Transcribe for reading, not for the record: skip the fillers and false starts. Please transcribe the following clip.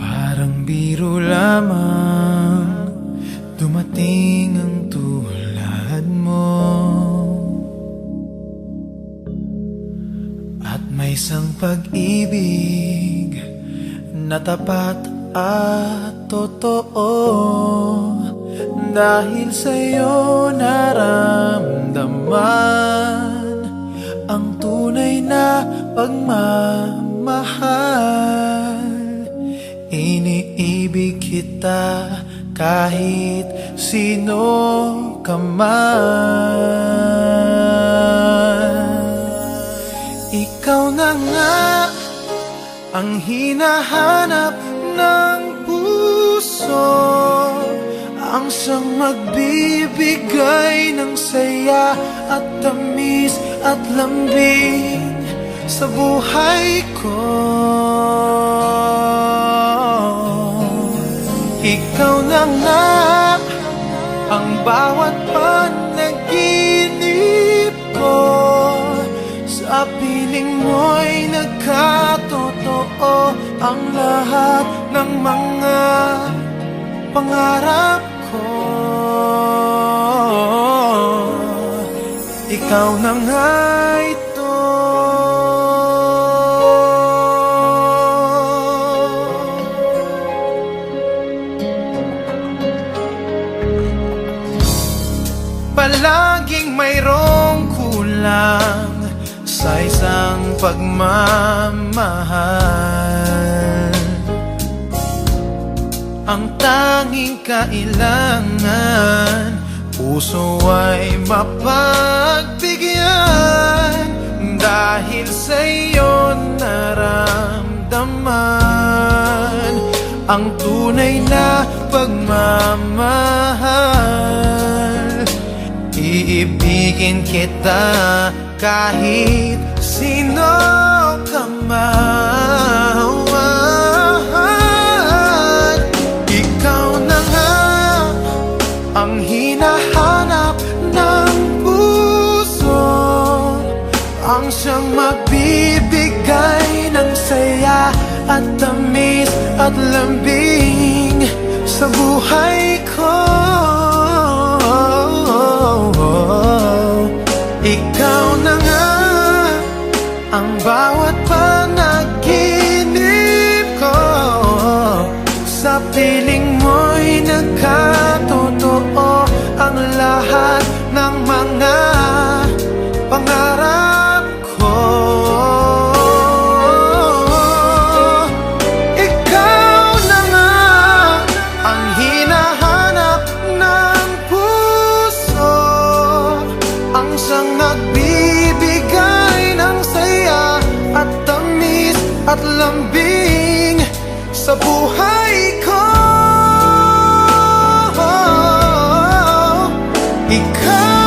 Parang biro lamang dumating ang tulad mo, at may isang pag-ibig na tapat at totoo. Dahil sa'yo naramdaman ang tunay na pagmamahal. Iniibig kita kahit sino ka man. Ikaw na nga ang hinahanap ng puso, ang siyang magbibigay ng saya at tamis at lambing sa buhay ko. Ikaw na nga ang bawat panaginip ko, sa piling mo'y nagkatotoo ang lahat ng mga pangarap ko. Ikaw na nga ito. Palaging mayroong kulang sa isang pagmamahal. Ang tanging kailangan, puso ay mapagbigyan. Dahil sa'yo naramdaman ang tunay na pagmamahal. Iibigin kita kahit sino ka man. Ikaw na nga ang hinahanap ng puso, ang siyang magbibigay ng saya at tamis at lambing sa buhay ko. Ikaw na nga ang bawat panaginip ko, sa piling mo'y nagkatotoo ang lahat ng mga pangarap ko. Ikaw na nga ang hinahanap ng puso, ang siyang nagbibigay ng saya at tamis at lambing sa buhay ko. Ikaw